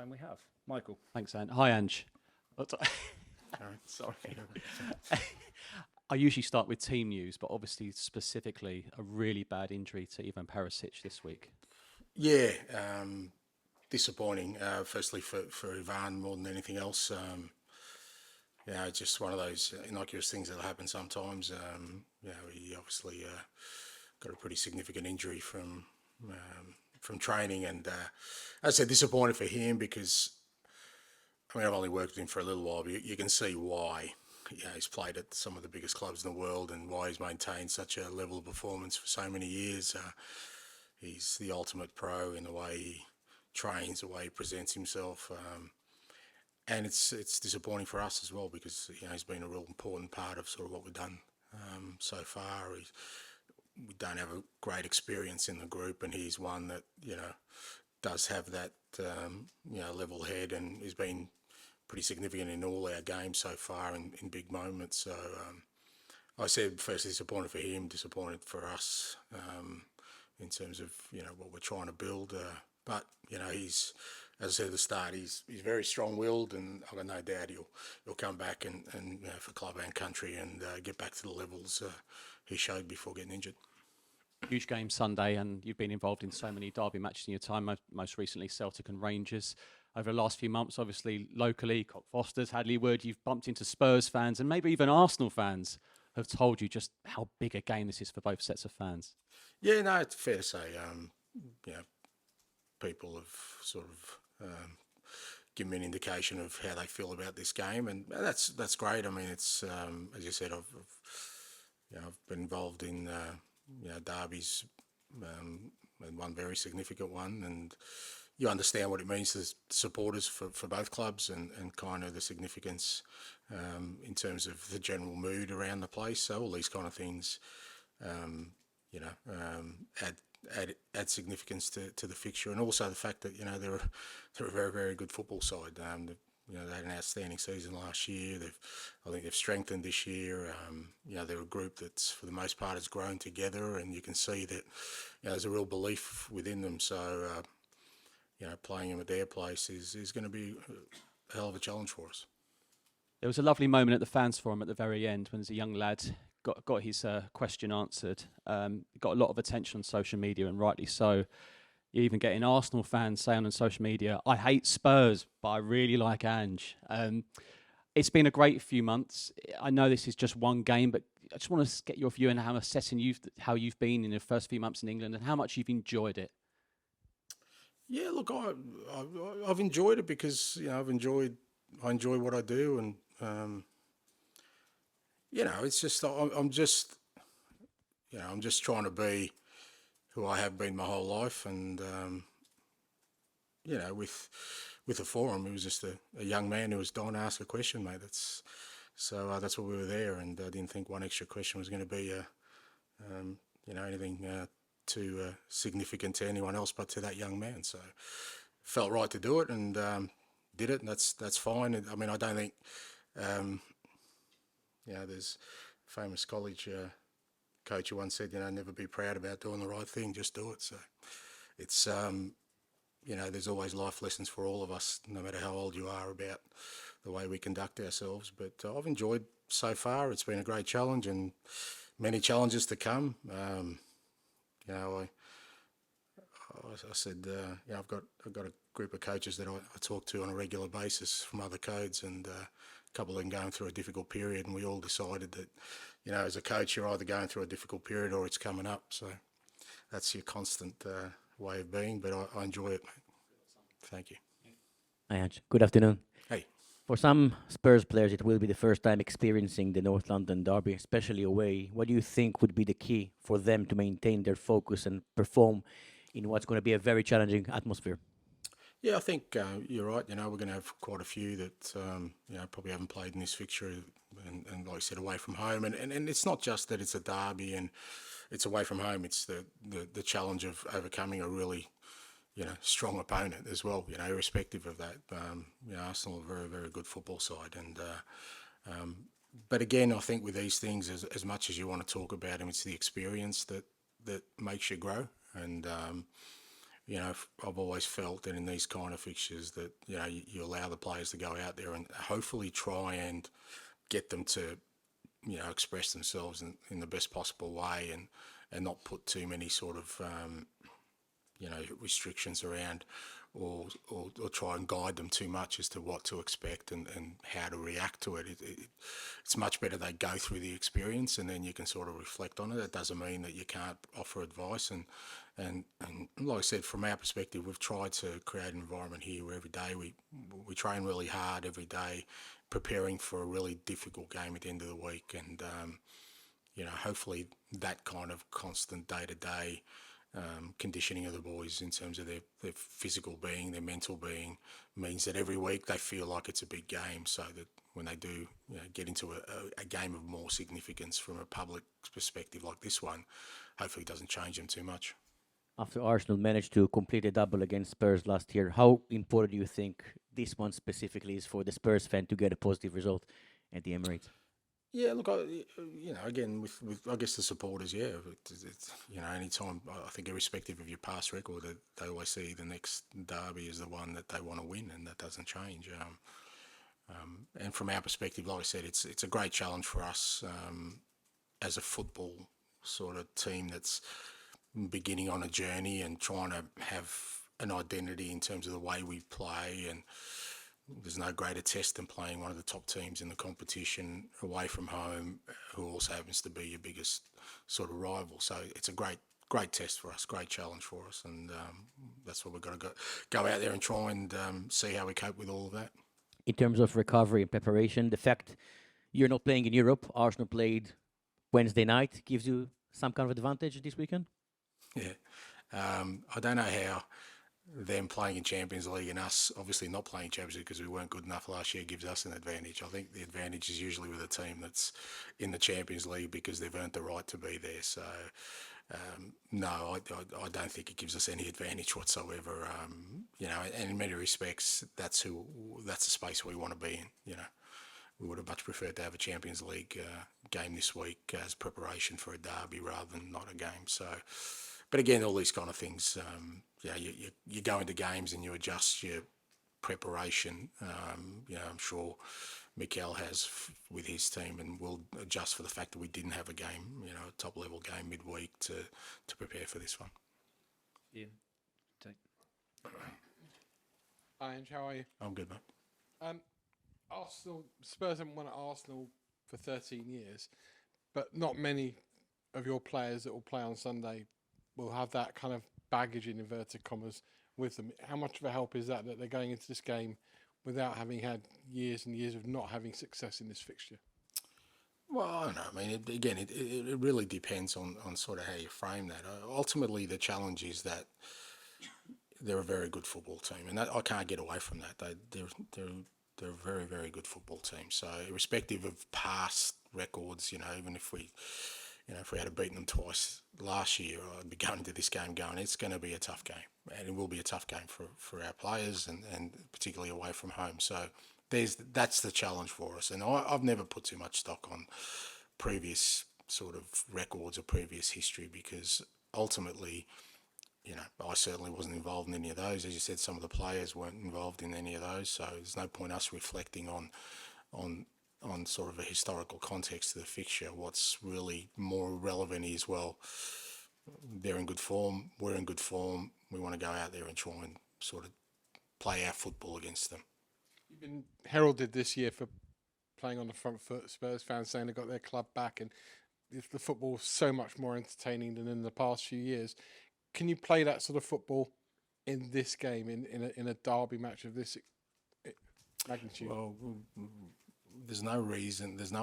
And we have Michael. Thanks, Ange. Hi, Ange. Sorry. I usually start with team news, but obviously specifically a really bad injury to Ivan Perisic this week. Yeah, disappointing. Firstly for Ivan more than anything else. It's just one of those innocuous things that'll happen sometimes. He obviously got a pretty significant injury from training, and as I said, disappointed for him because I've only worked with him for a little while, but you can see why. He's played at some of the biggest clubs in the world, and why he's maintained such a level of performance for so many years. He's the ultimate pro in the way he trains, the way he presents himself, and it's disappointing for us as well because he's been a real important part of sort of what we've done so far. We don't have a great experience in the group, and he's one that does have that level head, and has been pretty significant in all our games so far in big moments. So I said first disappointed for him, disappointed for us in terms of what we're trying to build. But he's, as I said at the start, he's very strong-willed, and I've got no doubt he'll come back and for club and country and get back to the levels he showed before getting injured. Huge game Sunday, and you've been involved in so many derby matches in your time, most recently Celtic and Rangers. Over the last few months, obviously locally, Cockfosters, Hadley Wood, you've bumped into Spurs fans and maybe even Arsenal fans have told you just how big a game this is for both sets of fans. Yeah, no, it's fair to say. People have sort of given me an indication of how they feel about this game, and that's great. I mean, it's as you said, I've been involved in derbies, and one very significant one, and you understand what it means to supporters for both clubs, and kind of the significance in terms of the general mood around the place. So all these kind of things, add significance to the fixture, and also the fact that they're a very, very good football side. They had an outstanding season last year. I think they've strengthened this year. They're a group that's for the most part has grown together, and you can see that there's a real belief within them. So playing them at their place is going to be a hell of a challenge for us. There was a lovely moment at the fans forum at the very end when there's a young lad got his question answered. Got a lot of attention on social media, and rightly so. You're even getting Arsenal fans saying on social media, "I hate Spurs, but I really like Ange." It's been a great few months. I know this is just one game, but I just want to get your view on how I'm assessing how you've been in the first few months in England and how much you've enjoyed it. Yeah, look, I've enjoyed it because I enjoy what I do, and it's just I'm just trying to be who I have been my whole life, and with the forum, it was just a young man who was dying to ask a question, mate. That's what we were there, and I didn't think one extra question was going to be anything too significant to anyone else but to that young man. So felt right to do it, and did it, and that's fine. I mean, I don't think there's a famous college coach who once said, never be proud about doing the right thing, just do it. So it's there's always life lessons for all of us, no matter how old you are, about the way we conduct ourselves. But I've enjoyed so far. It's been a great challenge, and many challenges to come. I said, I've got a group of coaches that I talk to on a regular basis from other codes, and a couple of them going through a difficult period, and we all decided that, as a coach, you're either going through a difficult period or it's coming up. So that's your constant way of being, but I enjoy it, mate. Thank you. Hi, Ange. Good afternoon. Hey. For some Spurs players, it will be the first time experiencing the North London derby, especially away. What do you think would be the key for them to maintain their focus and perform in what's going to be a very challenging atmosphere? Yeah, I think you're right. We're going to have quite a few that probably haven't played in this fixture, and like I said, away from home. And it's not just that it's a derby and it's away from home. It's the challenge of overcoming a really strong opponent as well. Irrespective of that, Arsenal are a very, very good football side, and but again, I think with these things, as much as you want to talk about them, it's the experience that makes you grow, and I've always felt that in these kind of fixtures that, you allow the players to go out there and hopefully try and get them to, express themselves in the best possible way and not put too many sort of, restrictions around or try and guide them too much as to what to expect and how to react to it. It's much better they go through the experience and then you can sort of reflect on it. That doesn't mean that you can't offer advice. And like I said, from our perspective, we've tried to create an environment here where every day we train really hard every day, preparing for a really difficult game at the end of the week. And, hopefully that kind of constant day-to-day conditioning of the boys in terms of their physical being, their mental being, means that every week they feel like it's a big game, so that when they do get into a game of more significance from a public perspective like this one, hopefully it doesn't change them too much. After Arsenal managed to complete a double against Spurs last year, how important do you think this one specifically is for the Spurs fan to get a positive result at the Emirates? Yeah, look, again, with I guess the supporters, it's any time, I think irrespective of your past record, they always see the next derby as the one that they want to win, and that doesn't change. And from our perspective, like I said, it's a great challenge for us as a football sort of team that's beginning on a journey and trying to have an identity in terms of the way we play. And there's no greater test than playing one of the top teams in the competition away from home, who also happens to be your biggest sort of rival. So it's a great test for us, great challenge for us, and that's what we've got to go out there and try and see how we cope with all of that. In terms of recovery and preparation, the fact you're not playing in Europe, Arsenal played Wednesday night, gives you some kind of advantage this weekend? Yeah. I don't know how them playing in Champions League and us obviously not playing Champions League because we weren't good enough last year gives us an advantage. I think the advantage is usually with a team that's in the Champions League because they've earned the right to be there. So, no, I don't think it gives us any advantage whatsoever. And in many respects, that's the space we want to be in. We would have much preferred to have a Champions League game this week as preparation for a derby rather than not a game. So, but again, all these kind of things, you go into games and you adjust your preparation. I'm sure Mikel has with his team, and will adjust for the fact that we didn't have a game, a top level game midweek to prepare for this one. Yeah. Hi, Ange, how are you? I'm good, mate. Spurs haven't won at Arsenal for 13 years, but not many of your players that will play on Sunday will have that kind of baggage, in inverted commas, with them. How much of a help is that they're going into this game without having had years and years of not having success in this fixture? Well, I don't know. I mean, it really depends on sort of how you frame that. Ultimately, the challenge is that they're a very good football team, and I can't get away from that. They're a very, very good football team. So, irrespective of past records, even if we had beaten them twice last year, I'd be going into this game going, it's going to be a tough game, and it will be a tough game for our players, and particularly away from home. So that's the challenge for us. And I've never put too much stock on previous sort of records or previous history, because ultimately, I certainly wasn't involved in any of those. As you said, some of the players weren't involved in any of those. So there's no point us reflecting on sort of a historical context to the fixture. What's really more relevant is, well, they're in good form, we're in good form, we want to go out there and try and sort of play our football against them. You've been heralded this year for playing on the front foot. Spurs fans saying they got their club back, and the football's so much more entertaining than in the past few years. Can you play that sort of football in this game, in a derby match of this magnitude? Well, there's no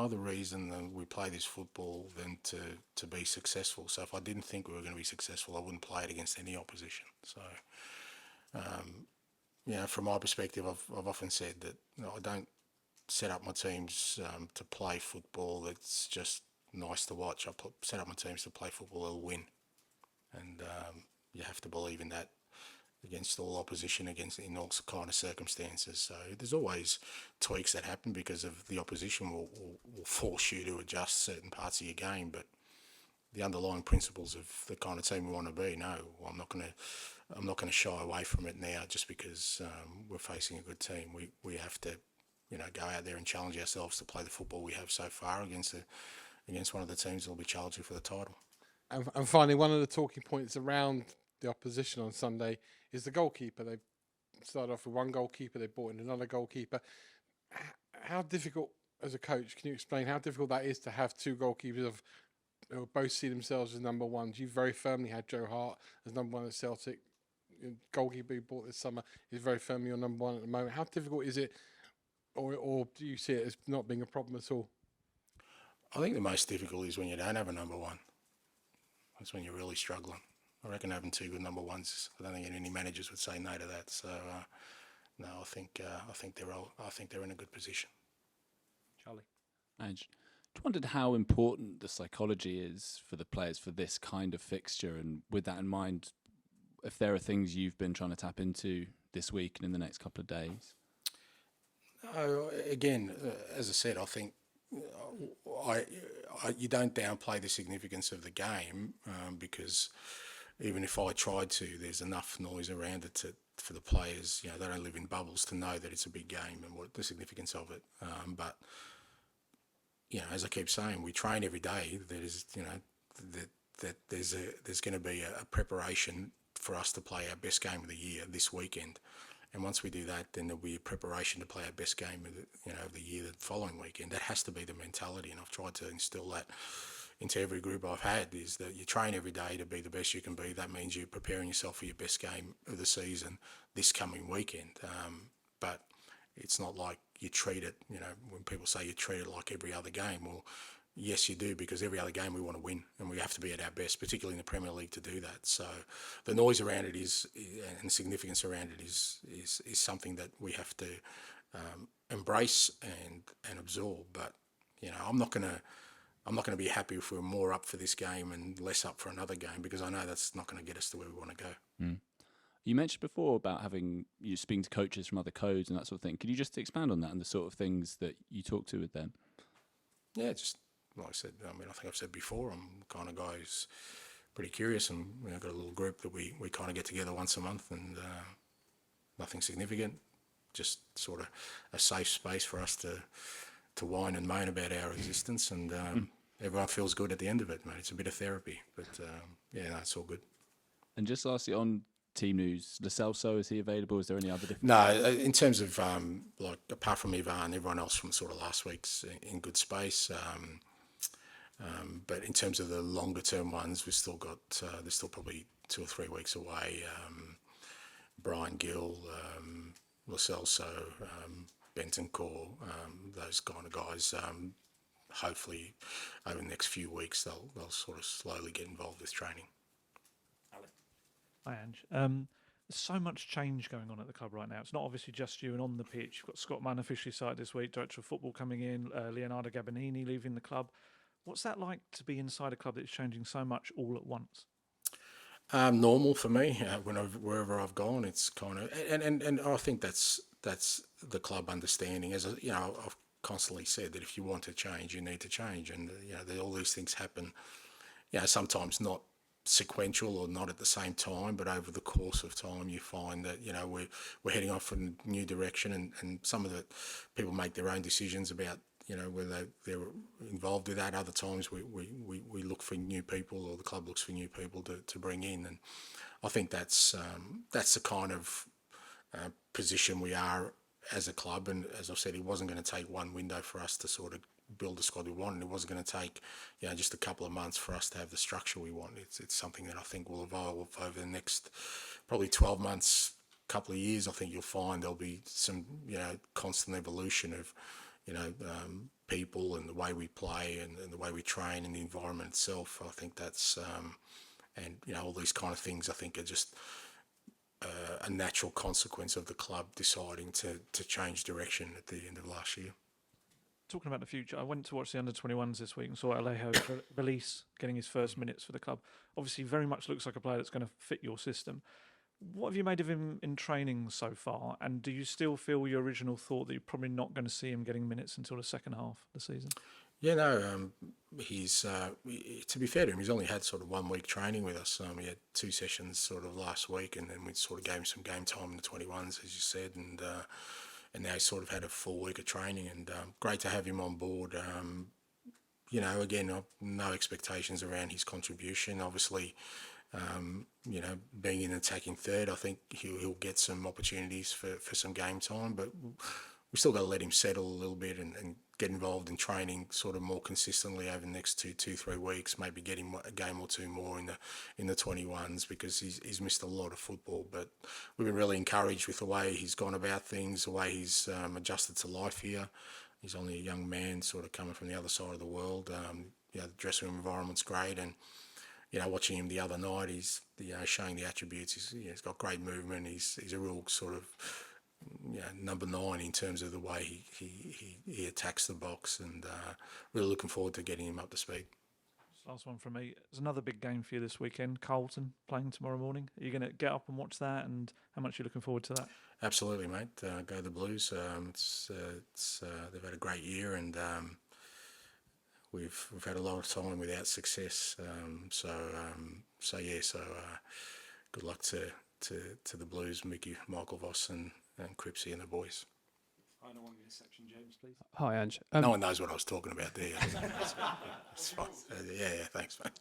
other reason that we play this football than to be successful. So if I didn't think we were going to be successful, I wouldn't play it against any opposition. So, from my perspective, I've often said that I don't set up my teams to play football that's just nice to watch. I set up my teams to play football that'll win, and you have to believe in that against all opposition, in all kind of circumstances. So there's always tweaks that happen because of the opposition will force you to adjust certain parts of your game. But the underlying principles of the kind of team we want to be, no, I'm not going to I'm not going to shy away from it now just because we're facing a good team. We have to, go out there and challenge ourselves to play the football we have so far against one of the teams that will be challenging for the title. And finally, one of the talking points around the opposition on Sunday is the goalkeeper. They started off with one goalkeeper, they brought in another goalkeeper. How difficult, as a coach, can you explain how difficult that is to have two goalkeepers who both see themselves as number ones? You very firmly had Joe Hart as number one at Celtic. The goalkeeper you bought this summer is very firmly your number one at the moment. How difficult is it, or do you see it as not being a problem at all? I think the most difficult is when you don't have a number one. That's when you're really struggling. I reckon having two good number ones, I don't think any managers would say no to that. So, no, I think they're in a good position. Charlie. Ange, I wondered how important the psychology is for the players for this kind of fixture, and with that in mind, if there are things you've been trying to tap into this week and in the next couple of days. Again, as I said, I think you don't downplay the significance of the game because even if I tried to, there's enough noise around it for the players. They don't live in bubbles to know that it's a big game and what the significance of it. But as I keep saying, we train every day. There's there's going to be a preparation for us to play our best game of the year this weekend. And once we do that, then there'll be a preparation to play our best game of the year the following weekend. That has to be the mentality, and I've tried to instill that into every group I've had, is that you train every day to be the best you can be. That means you're preparing yourself for your best game of the season this coming weekend. But it's not like you treat it, when people say you treat it like every other game, well, yes, you do, because every other game we want to win, and we have to be at our best, particularly in the Premier League, to do that. So the noise around it and significance around it is something that we have to embrace and absorb. But I'm not gonna be happy if we're more up for this game and less up for another game, because I know that's not going to get us to where we want to go. Mm. You mentioned before about you speaking to coaches from other codes and that sort of thing. Could you just expand on that and the sort of things that you talk to with them? Yeah, just like I said, I think I've said before, I'm the kind of guy who's pretty curious, and we've got a little group that we kind of get together once a month, and nothing significant, just sort of a safe space for us to whine and moan about our existence, and everyone feels good at the end of it, mate. It's a bit of therapy, but it's all good. And just lastly, on team news, Lo Celso, is he available? Is there any other different? No, in terms of apart from Ivan, everyone else from sort of last week's in good space. But in terms of the longer term ones, we've still got there's still probably 2 or 3 weeks away. Brian Gill, Lo Celso, Bentancur, those kind of guys. Hopefully, over the next few weeks, they'll sort of slowly get involved with training. Hi, Ange. There's so much change going on at the club right now. It's not obviously just you and on the pitch. You've got Scott Munn officially signed this week, Director of Football coming in, Leonardo Gabbanini leaving the club. What's that like to be inside a club that's changing so much all at once? Normal for me. Wherever I've gone, it's kind of and I think that's the club understanding. As I've constantly said that if you want to change, you need to change, and all these things happen. Sometimes not sequential or not at the same time, but over the course of time, you find that we're heading off in a new direction, and some of the people make their own decisions about whether they're involved with that. Other times we look for new people, or the club looks for new people to bring in, and I think that's the kind of position we are as a club. And as I've said, it wasn't going to take one window for us to sort of build the squad we want, and it wasn't going to take just a couple of months for us to have the structure we want. It's something that I think will evolve over the next probably 12 months, couple of years. I think you'll find there'll be some constant evolution of people and the way we play and the way we train and the environment itself. I think that's and all these kind of things I think are just a natural consequence of the club deciding to change direction at the end of last year. Talking about the future, I went to watch the under-21s this week and saw Alejo Belice getting his first minutes for the club. Obviously, very much looks like a player that's going to fit your system. What have you made of him in training so far? And do you still feel your original thought that you're probably not going to see him getting minutes until the second half of the season? Yeah, no, he's to be fair to him, he's only had sort of 1 week training with us. He had 2 sessions sort of last week, and then we sort of gave him some game time in the 21s, as you said, and now he's sort of had a full week of training, and great to have him on board. Again, no expectations around his contribution. Obviously, being an attacking third, I think he'll get some opportunities for some game time, but we still got to let him settle a little bit and get involved in training sort of more consistently over the next 3 weeks. Maybe get him a game or 2 more in the 21s, because he's missed a lot of football. But we've been really encouraged with the way he's gone about things, the way he's adjusted to life here. He's only a young man, sort of coming from the other side of the world. The dressing room environment's great, and watching him the other night, he's showing the attributes. He's got great movement. He's a real sort of number 9 in terms of the way he attacks the box, and really looking forward to getting him up to speed. Last one from me. There's another big game for you this weekend. Carlton playing tomorrow morning. Are you going to get up and watch that? And how much are you looking forward to that? Absolutely, mate. Go the Blues. They've had a great year, and we've had a lot of time without success. Good luck to the Blues, Michael Voss and Cripsy and the boys. Final one in this section, James, please. Hi, Ange. No one knows what I was talking about there. That's fine. Yeah, thanks, mate.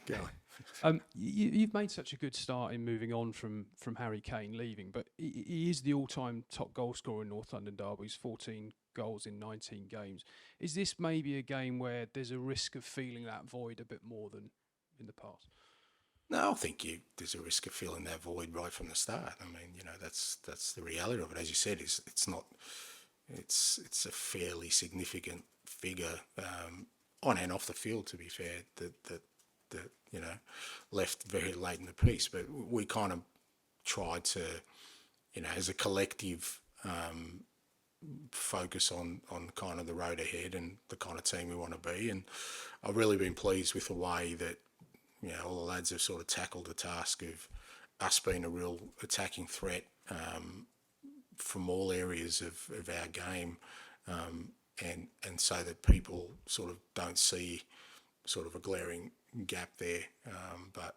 Go on. You've made such a good start in moving on from Harry Kane leaving, but he is the all-time top goal scorer in North London derbies, 14 goals in 19 games. Is this maybe a game where there's a risk of feeling that void a bit more than in the past? No, I think there's a risk of filling that void right from the start. I mean, that's the reality of it. As you said, it's not. It's a fairly significant figure on and off the field. To be fair, that left very late in the piece. But we kind of tried to, as a collective, focus on kind of the road ahead and the kind of team we want to be. And I've really been pleased with the way that all the lads have sort of tackled the task of us being a real attacking threat from all areas of our game, and so that people sort of don't see sort of a glaring gap there. But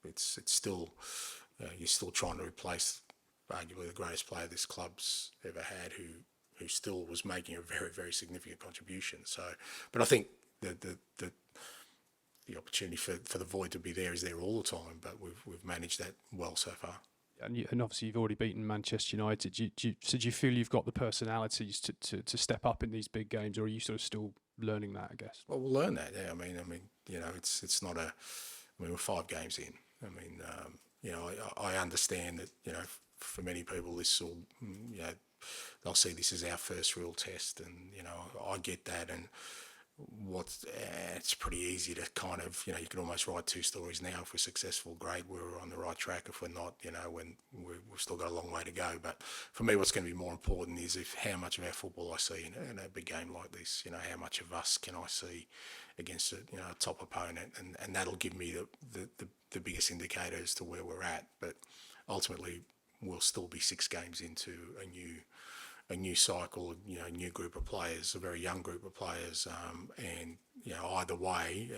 it's still you're still trying to replace arguably the greatest player this club's ever had, who still was making a very, very significant contribution. So, but I think the opportunity for the void to be there is there all the time, but we've managed that well so far. And obviously you've already beaten Manchester United. Do you feel you've got the personalities to step up in these big games, or are you sort of still learning that, I guess? Well, we'll learn that. Yeah, I mean, it's not a. I mean, we're 5 games in. I mean, I understand that for many people this will they'll see this as our first real test, and I get that. And it's pretty easy to kind of, you can almost write 2 stories now. If we're successful, great, we're on the right track. If we're not, when we've still got a long way to go. But for me, what's going to be more important is how much of our football I see in a big game like this. How much of us can I see against a top opponent, and that'll give me the biggest indicator as to where we're at. But ultimately, we'll still be 6 games into a new cycle, a new group of players, a very young group of players, and either way,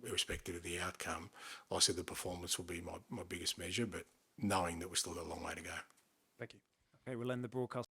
irrespective of the outcome, like I said, the performance will be my biggest measure, but knowing that we've still got a long way to go. Thank you. Okay, we'll end the broadcast.